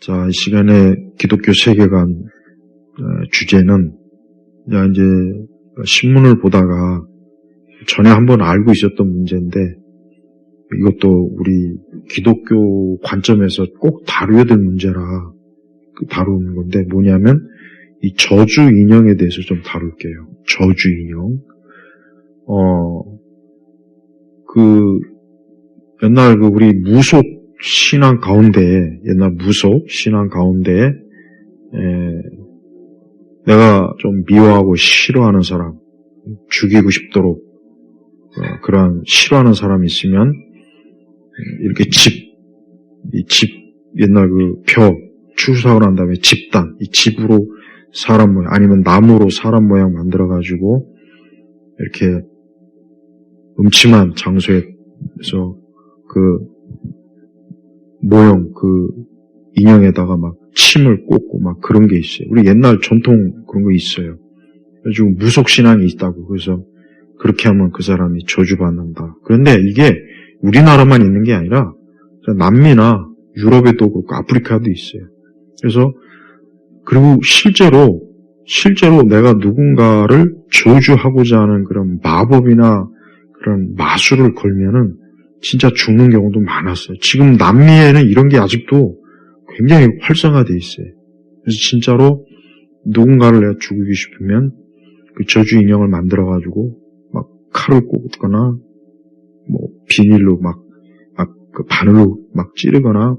자, 이 시간에 기독교 세계관 주제는 이제 신문을 보다가 전에 한번 알고 있었던 문제인데 이것도 우리 기독교 관점에서 꼭 다루어야 될 문제라 다루는 건데 뭐냐면 이 저주 인형에 대해서 좀 다룰게요. 저주 인형. 옛날 우리 무속 신앙 가운데, 옛날 무속 신앙 가운데, 내가 좀 미워하고 싫어하는 사람, 죽이고 싶도록, 그러한 싫어하는 사람이 있으면, 이렇게 옛날 추수사고 난 다음에 집단, 이 집으로 사람 모양, 아니면 나무로 사람 모양 만들어가지고, 이렇게 음침한 장소에서 모형, 인형에다가 막 침을 꽂고 막 그런 게 있어요. 우리 옛날 전통 그런 거 있어요. 그래가지고 무속신앙이 있다고. 그래서 그렇게 하면 그 사람이 저주받는다. 그런데 이게 우리나라만 있는 게 아니라 남미나 유럽에도 그렇고 아프리카도 있어요. 그래서 그리고 실제로 내가 누군가를 저주하고자 하는 그런 마법이나 그런 마술을 걸면은 진짜 죽는 경우도 많았어요. 지금 남미에는 이런 게 아직도 굉장히 활성화되어 있어요. 그래서 진짜로 누군가를 내가 죽이고 싶으면 그 저주 인형을 만들어가지고 막 칼을 꽂거나 뭐 비닐로 그 바늘로 막 찌르거나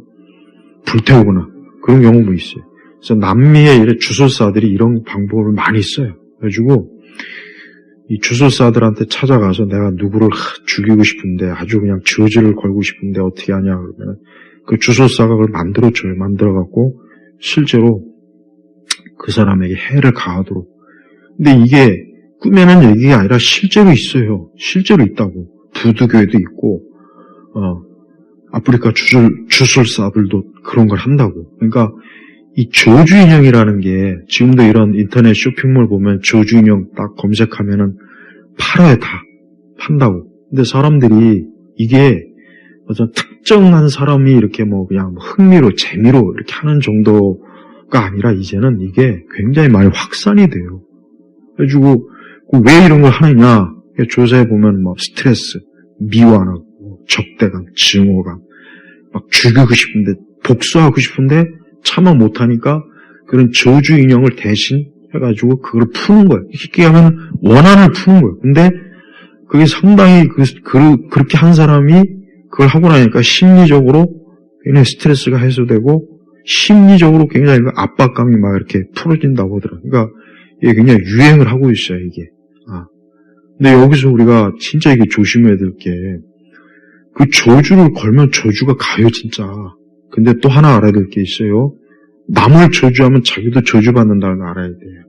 불태우거나 그런 경우도 있어요. 그래서 남미의 이런 주술사들이 이런 방법을 많이 써요. 그래가지고 이 주술사들한테 찾아가서 내가 누구를 죽이고 싶은데 아주 그냥 저주를 걸고 싶은데 어떻게 하냐 그러면 그 주술사가 그걸 만들어줘요. 만들어갖고 실제로 그 사람에게 해를 가하도록. 근데 이게 꿈에는 얘기가 아니라 실제로 있어요. 실제로 있다고. 부두교에도 있고 아프리카 주술사들도 그런 걸 한다고. 그러니까 이 저주 인형이라는 게 지금도 이런 인터넷 쇼핑몰 보면 저주 인형 딱 검색하면은 팔아요. 다 판다고. 근데 사람들이 이게 어떤 특정한 사람이 이렇게 그냥 흥미로 재미로 이렇게 하는 정도가 아니라 이제는 이게 굉장히 많이 확산이 돼요. 그래가지고 왜 이런 걸 하느냐 조사해 보면 스트레스, 미워하고 적대감, 증오감, 막 죽이고 싶은데 복수하고 싶은데 참아 못하니까 그런 저주 인형을 대신 해가지고 그걸 푸는 거예요. 쉽게 하면 원한을 푸는 거예요. 근데 그게 상당히 그렇게 한 사람이 그걸 하고 나니까 심리적으로 굉장히 스트레스가 해소되고 심리적으로 굉장히 압박감이 막 이렇게 풀어진다고 하더라고요. 그러니까 이게 굉장히 유행을 하고 있어요, 이게. 근데 여기서 우리가 진짜 이게 조심해야 될 게 그 저주를 걸면 저주가 가요, 진짜. 근데 또 하나 알아야 될 게 있어요. 남을 저주하면 자기도 저주받는다는 걸 알아야 돼요.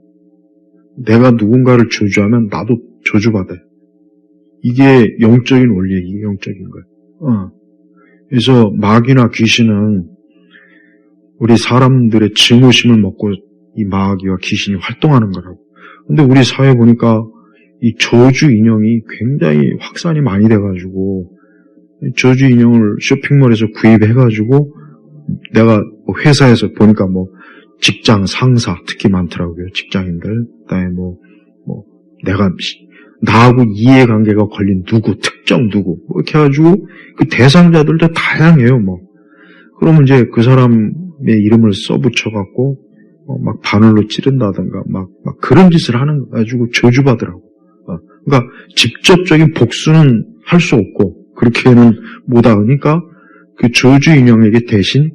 내가 누군가를 저주하면 나도 저주받아요. 이게 영적인 원리예요. 이게 영적인 거예요. 그래서 마귀나 귀신은 우리 사람들의 증오심을 먹고 이 마귀와 귀신이 활동하는 거라고. 근데 우리 사회 보니까 이 저주 인형이 굉장히 확산이 많이 돼가지고 저주 인형을 쇼핑몰에서 구입해가지고 내가 회사에서 보니까 직장 상사 특히 많더라고요. 직장인들. 그다음에 내가 나하고 이해관계가 걸린 특정 누구 이렇게 해가지고 그 대상자들도 다양해요. 그러면 이제 그 사람의 이름을 써붙여갖고 막 바늘로 찌른다든가 막 그런 짓을 하는 거 가지고 저주받으라고. 그러니까 직접적인 복수는 할 수 없고 그렇게는 못하니까 그 저주 인형에게 대신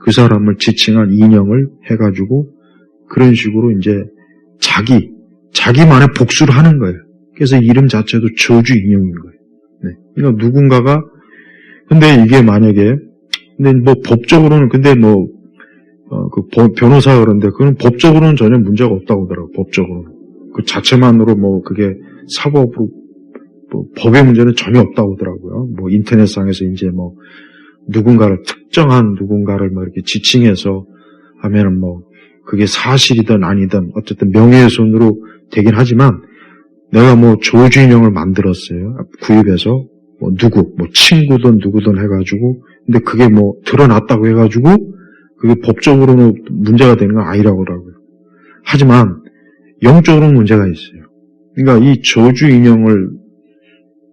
그 사람을 지칭한 인형을 해가지고 그런 식으로 이제 자기만의 복수를 하는 거예요. 그래서 이름 자체도 저주 인형인 거예요. 네. 그러니까 누군가가 근데 이게 만약에 근데 법적으로는 근데 변호사가 그런데 그건 법적으로는 전혀 문제가 없다고 하더라고요. 법적으로는 그 자체만으로 그게 사법으로 법의 문제는 전혀 없다고 하더라고요. 인터넷상에서 이제 특정한 누군가를 이렇게 지칭해서 하면은 그게 사실이든 아니든 어쨌든 명예훼손으로 되긴 하지만 내가 저주 인형을 만들었어요. 구입해서 친구든 누구든 해가지고 근데 그게 드러났다고 해가지고 그게 법적으로는 문제가 되는 건 아니라고 하더라고요. 하지만 영적으로는 문제가 있어요. 그러니까 이 저주 인형을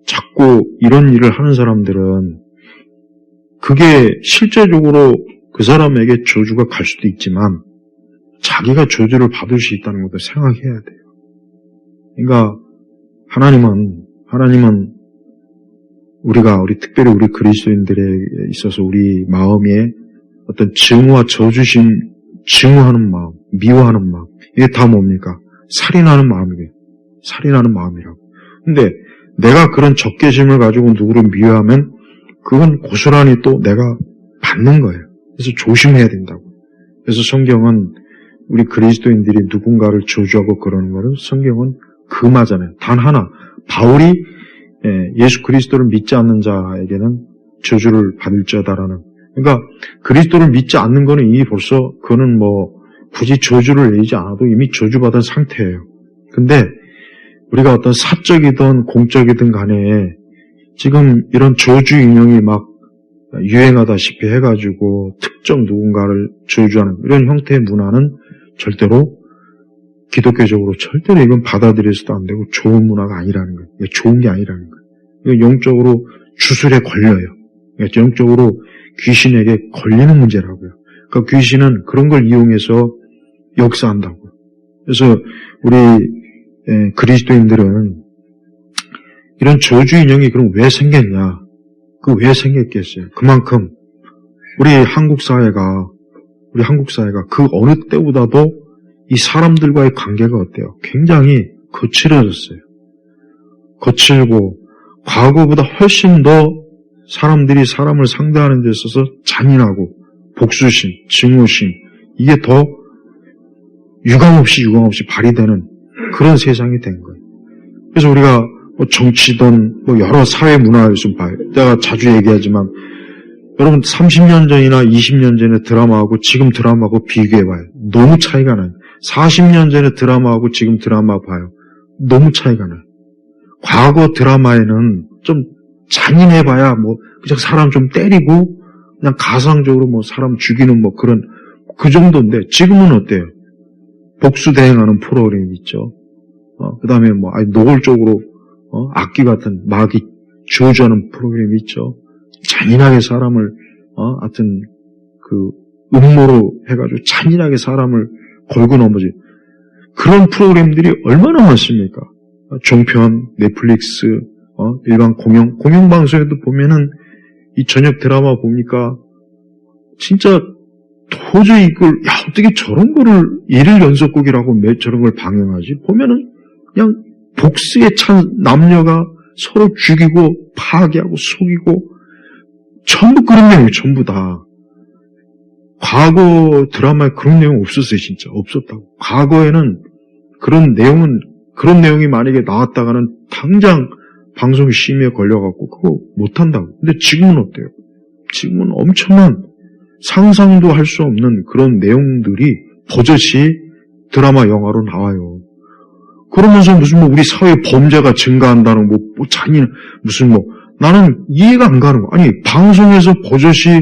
자꾸 이런 일을 하는 사람들은 그게 실제적으로 그 사람에게 저주가 갈 수도 있지만 자기가 저주를 받을 수 있다는 것도 생각해야 돼요. 그러니까 하나님은 우리 특별히 우리 그리스도인들에 있어서 우리 마음에 어떤 증오와 증오하는 마음, 미워하는 마음, 이게 다 뭡니까? 살인하는 마음이에요. 살인하는 마음이라고. 근데 내가 그런 적개심을 가지고 누구를 미워하면 그건 고스란히 또 내가 받는 거예요. 그래서 조심해야 된다고. 그래서 성경은 우리 그리스도인들이 누군가를 저주하고 그러는 거는 성경은 금하잖아요. 단 하나, 바울이 예수 그리스도를 믿지 않는 자에게는 저주를 받을지어다라는. 그러니까 그리스도를 믿지 않는 거는 이미 벌써 그거는 굳이 저주를 내지 않아도 이미 저주받은 상태예요. 근데 우리가 어떤 사적이든 공적이든 간에 지금 이런 저주 인형이 막 유행하다시피 해가지고 특정 누군가를 저주하는 이런 형태의 문화는 절대로 기독교적으로 절대로 이건 받아들여서도 안 되고 좋은 문화가 아니라는 거예요. 좋은 게 아니라는 거예요. 이건 영적으로 주술에 걸려요. 영적으로 귀신에게 걸리는 문제라고요. 그러니까 귀신은 그런 걸 이용해서 역사한다고요. 그래서 우리 그리스도인들은 이런 저주 인형이 그럼 왜 생겼냐? 왜 생겼겠어요? 그만큼 우리 한국 사회가 그 어느 때보다도 이 사람들과의 관계가 어때요? 굉장히 거칠어졌어요. 거칠고 과거보다 훨씬 더 사람들이 사람을 상대하는 데 있어서 잔인하고 복수심, 증오심 이게 더 유감없이 발휘되는 그런 세상이 된 거예요. 그래서 우리가 정치든 여러 사회 문화를 좀 봐요. 내가 자주 얘기하지만 여러분 30년 전이나 20년 전의 드라마하고 지금 드라마하고 비교해봐요. 너무 차이가 나요. 40년 전의 드라마하고 지금 드라마 봐요. 너무 차이가 나요. 과거 드라마에는 좀 잔인해봐야 그냥 사람 좀 때리고 그냥 가상적으로 사람 죽이는 그런 그 정도인데 지금은 어때요? 복수 대행하는 프로그램이 있죠. 그 다음에 노골적으로 악기 같은 마귀 저주하는 프로그램이 있죠. 잔인하게 사람을 하여튼 그 음모로 해가지고 잔인하게 사람을 걸고 넘어지 그런 프로그램들이 얼마나 많습니까? 종편, 넷플릭스, 일반 공영방송에도 보면은 이 저녁 드라마 보니까 진짜 도저히 이걸 어떻게 저런 거를 일일 연속극이라고 저런 걸 방영하지? 보면은 그냥 복수에 찬 남녀가 서로 죽이고 파괴하고 속이고 전부 그런 내용이 전부 다. 과거 드라마에 그런 내용 없었어요, 진짜. 없었다고. 과거에는 그런 내용이 만약에 나왔다가는 당장 방송 심의에 걸려갖고 그거 못한다고. 근데 지금은 어때요? 지금은 엄청난 상상도 할 수 없는 그런 내용들이 버젓이 드라마, 영화로 나와요. 그러면서 무슨 우리 사회 범죄가 증가한다는 잔인, 나는 이해가 안 가는 거. 아니, 방송에서 버젓이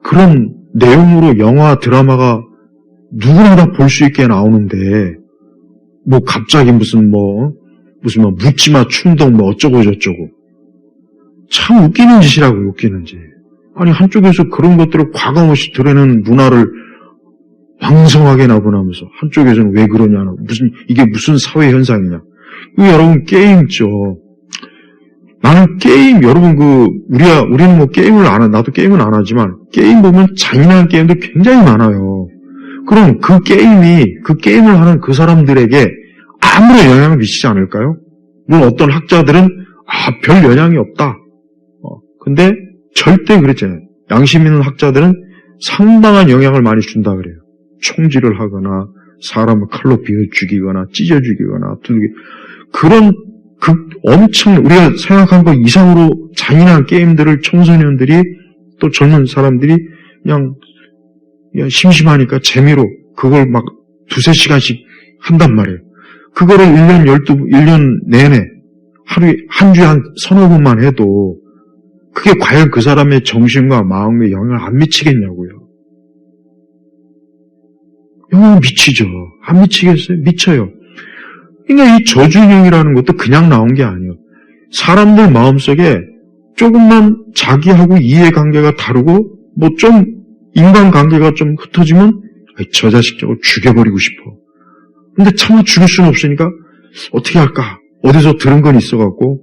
그런 내용으로 영화, 드라마가 누구나 다 볼 수 있게 나오는데, 갑자기 묻지마 충동, 어쩌고 저쩌고. 참 웃기는 짓이라고, 웃기는 짓. 아니, 한쪽에서 그런 것들을 과감없이 드러내는 문화를 왕성하게 나타나면서, 한쪽에서는 왜 그러냐, 이게 무슨 사회 현상이냐. 여러분, 게임 있죠. 나는 게임, 여러분, 우리는 게임을 안 나도 게임은 안 하지만, 게임 보면 잔인한 게임도 굉장히 많아요. 그럼 그 게임을 하는 그 사람들에게 아무런 영향을 미치지 않을까요? 물론 어떤 학자들은, 별 영향이 없다. 근데 절대 그랬잖아요. 양심 있는 학자들은 상당한 영향을 많이 준다 그래요. 총질을 하거나, 사람을 칼로 비워 죽이거나, 찢어 죽이거나, 그런 엄청 우리가 생각한 것 이상으로 잔인한 게임들을 청소년들이 또 젊은 사람들이 그냥 심심하니까 재미로 그걸 막 2-3시간씩 한단 말이에요. 그거를 1년 내내 하루에 한 주에 한 1-2번만 해도 그게 과연 그 사람의 정신과 마음에 영향을 안 미치겠냐고요. 영향을 미치죠. 안 미치겠어요? 미쳐요. 그러니까 이 저주인형이라는 것도 그냥 나온 게 아니에요. 사람들 마음속에 조금만 자기하고 이해관계가 다르고 뭐 좀 인간관계가 좀 흩어지면 저 자식 저거 죽여버리고 싶어. 근데 차마 죽일 수는 없으니까 어떻게 할까? 어디서 들은 건 있어갖고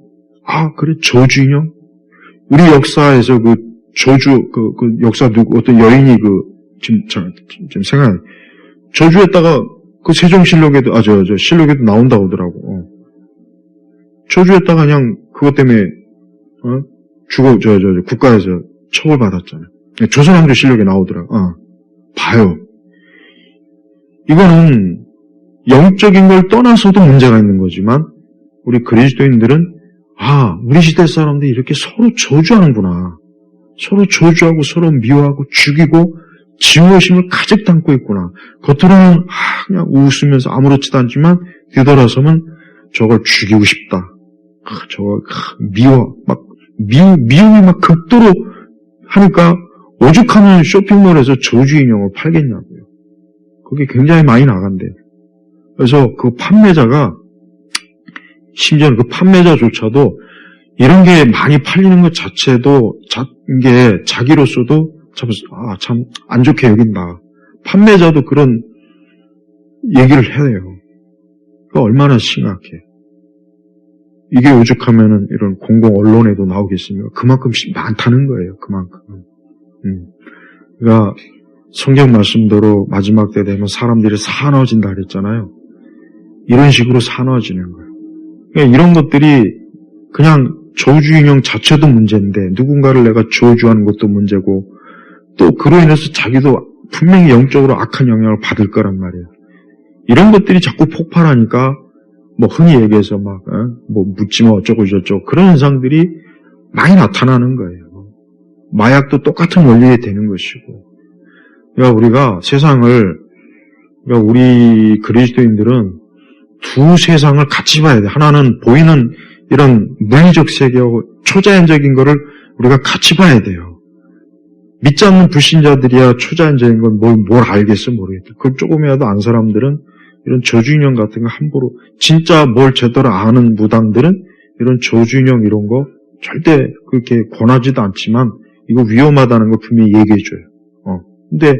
그래 저주인형? 우리 역사에서 그 저주 그 역사 누구 어떤 여인이 지금 생각해 저주했다가 그 세종실록에도 실록에도 나온다고 하더라고. 저주했다가 그냥 그것 때문에 국가에서 처벌받았잖아요. 조선왕조 실록에 나오더라고. 봐요. 이거는 영적인 걸 떠나서도 문제가 있는 거지만 우리 그리스도인들은 우리 시대 사람들이 이렇게 서로 저주하는구나. 서로 저주하고 서로 미워하고 죽이고 증오심을 가득 담고 있구나. 겉으로는 그냥 웃으면서 아무렇지도 않지만 뒤돌아서면 저걸 죽이고 싶다. 저걸 미워 미움이 막 극도로 하니까 오죽하면 쇼핑몰에서 저주인형을 팔겠냐고요. 그게 굉장히 많이 나간대요. 그래서 그 판매자가 심지어 그 판매자조차도 이런 게 많이 팔리는 것 자체도 이게 자기로서도 참 안 좋게 여긴다. 판매자도 그런 얘기를 해야 돼요. 그거 얼마나 심각해. 이게 오죽하면은 이런 공공 언론에도 나오겠습니까? 그만큼 많다는 거예요. 그만큼. 그러니까 성경 말씀대로 마지막 때 되면 사람들이 사나워진다 그랬잖아요. 이런 식으로 사나워지는 거예요. 그러니까 이런 것들이 그냥 저주인형 자체도 문제인데 누군가를 내가 저주하는 것도 문제고 또 그로 인해서 자기도 분명히 영적으로 악한 영향을 받을 거란 말이에요. 이런 것들이 자꾸 폭발하니까 뭐 흔히 얘기해서 뭐 묻지마 어쩌고 저쩌고 그런 현상들이 많이 나타나는 거예요. 마약도 똑같은 원리에 되는 것이고. 그러니까 우리가 그러니까 우리 그리스도인들은 두 세상을 같이 봐야 돼. 하나는 보이는 이런 물리적 세계하고 초자연적인 거를 우리가 같이 봐야 돼요. 믿지 않는 불신자들이야 초자연적인 건 뭘 알겠어 모르겠다. 그걸 조금이라도 안 사람들은 이런 저주인형 같은 거 함부로 진짜 뭘 제대로 아는 무당들은 이런 저주인형 이런 거 절대 그렇게 권하지도 않지만 이거 위험하다는 걸 분명히 얘기해줘요. 근데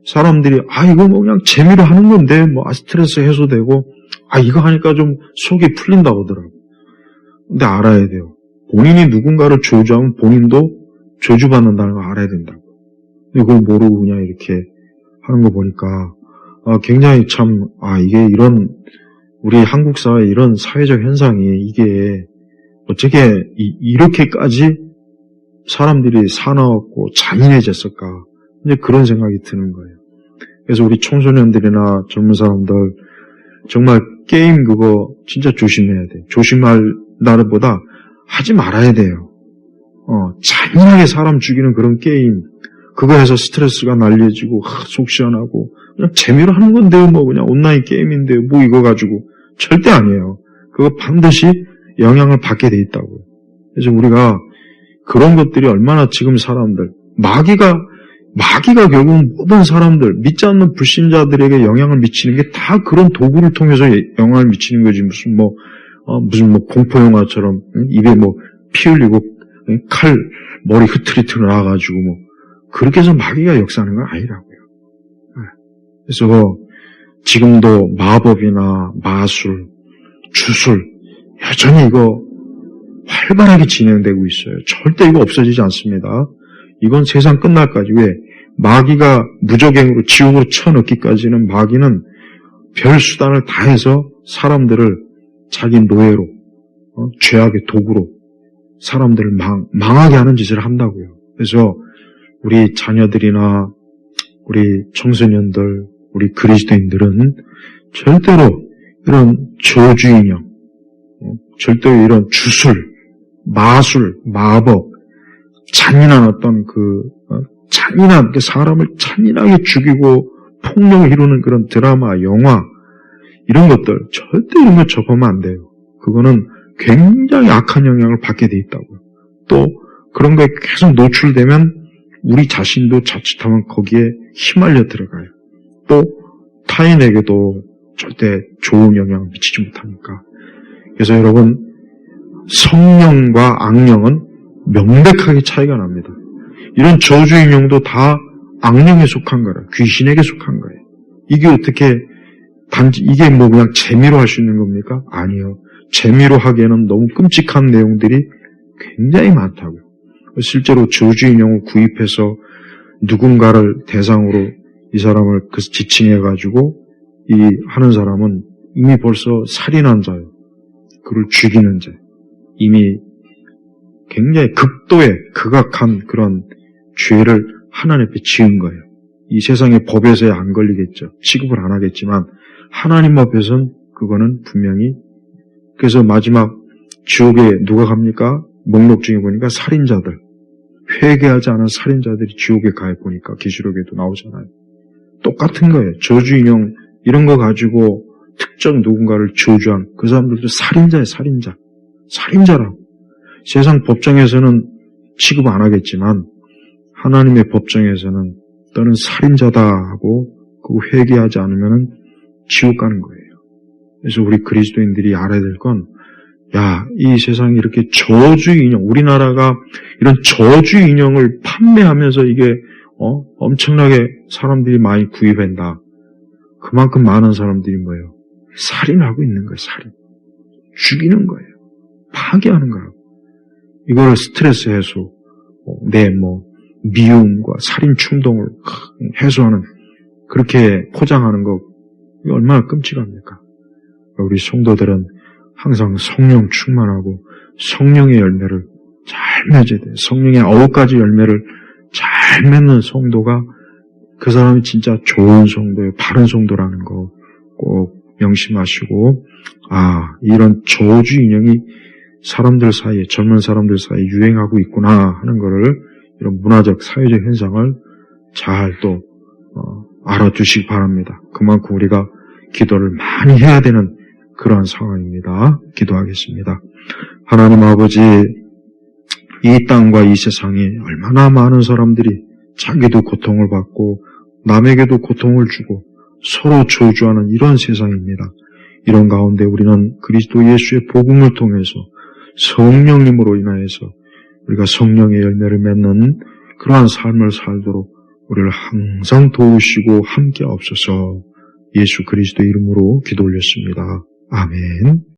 사람들이 이거 뭐 그냥 재미로 하는 건데 뭐 스트레스 해소되고 이거 하니까 좀 속이 풀린다고 하더라고. 근데 알아야 돼요. 본인이 누군가를 저주하면 본인도 저주받는다는 걸 알아야 된다고. 근데 그걸 모르고 그냥 이렇게 하는 거 보니까 굉장히 참 이게 이런 우리 한국 사회 이런 사회적 현상이 이게 어떻게 이렇게까지 사람들이 사나웠고 잔인해졌을까? 이제 그런 생각이 드는 거예요. 그래서 우리 청소년들이나 젊은 사람들 정말 게임 그거 진짜 조심해야 돼. 조심할 나름보다 하지 말아야 돼요. 잔인하게 사람 죽이는 그런 게임 그거 해서 스트레스가 날려지고 속 시원하고 그냥 재미로 하는 건데요. 뭐 그냥 온라인 게임인데요. 뭐 이거 가지고 절대 아니에요. 그거 반드시 영향을 받게 돼 있다고요. 그래서 우리가 그런 것들이 얼마나 지금 사람들 마귀가 결국은 모든 사람들 믿지 않는 불신자들에게 영향을 미치는 게 다 그런 도구를 통해서 영향을 미치는 거지. 무슨 공포 영화처럼 입에 피 흘리고 칼 머리 흐트리트로 나와가지고 그렇게 해서 마귀가 역사하는 건 아니라고요. 그래서 지금도 마법이나 마술, 주술 여전히 이거 활발하게 진행되고 있어요. 절대 이거 없어지지 않습니다. 이건 세상 끝날까지. 왜? 마귀가 무적행으로 지옥으로 쳐넣기까지는 마귀는 별 수단을 다해서 사람들을 자기 노예로 죄악의 도구로 사람들을 망하게 하는 짓을 한다고요. 그래서 우리 자녀들이나 우리 청소년들, 우리 그리스도인들은 절대로 이런 저주인형, 절대로 이런 주술, 마술, 마법, 잔인한 어떤 잔인한 사람을 잔인하게 죽이고 폭력을 이루는 그런 드라마, 영화 이런 것들 절대 이런 거 접하면 안 돼요. 그거는 굉장히 악한 영향을 받게 돼 있다고요. 또 그런 거에 계속 노출되면 우리 자신도 자칫하면 거기에 휘말려 들어가요. 또 타인에게도 절대 좋은 영향을 미치지 못하니까. 그래서 여러분, 성령과 악령은 명백하게 차이가 납니다. 이런 저주 인형도 다 악령에 속한 거라, 귀신에게 속한 거예요. 이게 어떻게 단지 이게 뭐 그냥 재미로 할 수 있는 겁니까? 아니요. 재미로 하기에는 너무 끔찍한 내용들이 굉장히 많다고요. 실제로 저주 인형을 구입해서 누군가를 대상으로 이 사람을 그 지칭해가지고 이 하는 사람은 이미 벌써 살인한 자예요. 그를 죽이는 자. 이미 굉장히 극도의 극악한 그런 죄를 하나님 앞에 지은 거예요. 이 세상의 법에서야 안 걸리겠죠. 취급을 안 하겠지만 하나님 앞에서는 그거는 분명히. 그래서 마지막 지옥에 누가 갑니까? 목록 중에 보니까 살인자들, 회개하지 않은 살인자들이 지옥에 가해 보니까 계시록에도 나오잖아요. 똑같은 거예요. 저주 인형 이런 거 가지고 특정 누군가를 저주한 그 사람들도 살인자예요. 살인자라고. 세상 법정에서는 취급 안 하겠지만 하나님의 법정에서는 너는 살인자다 하고 그거 회개하지 않으면 지옥 가는 거예요. 그래서 우리 그리스도인들이 알아야 될 건, 이 세상에 이렇게 저주 인형, 우리나라가 이런 저주 인형을 판매하면서 이게 엄청나게 사람들이 많이 구입한다. 그만큼 많은 사람들이 뭐예요? 살인하고 있는 거예요. 살인. 죽이는 거예요. 파괴하는 거예요. 이걸 스트레스 해소, 미움과 살인 충동을 해소하는, 그렇게 포장하는 거, 이게 얼마나 끔찍합니까? 우리 성도들은 항상 성령 충만하고 성령의 열매를 잘 맺어야 돼요. 성령의 9가지 열매를 잘 맺는 성도가 그 사람이 진짜 좋은 성도예요. 바른 성도라는 거 꼭 명심하시고, 이런 저주 인형이 사람들 사이에, 젊은 사람들 사이에 유행하고 있구나 하는 거를, 이런 문화적, 사회적 현상을 잘 또 알아두시기 바랍니다. 그만큼 우리가 기도를 많이 해야 되는 그러한 상황입니다. 기도하겠습니다. 하나님 아버지, 이 땅과 이 세상에 얼마나 많은 사람들이 자기도 고통을 받고 남에게도 고통을 주고 서로 저주하는 이런 세상입니다. 이런 가운데 우리는 그리스도 예수의 복음을 통해서 성령님으로 인하여서 우리가 성령의 열매를 맺는 그러한 삶을 살도록 우리를 항상 도우시고 함께 하옵소서. 예수 그리스도 이름으로 기도 올렸습니다. 아멘.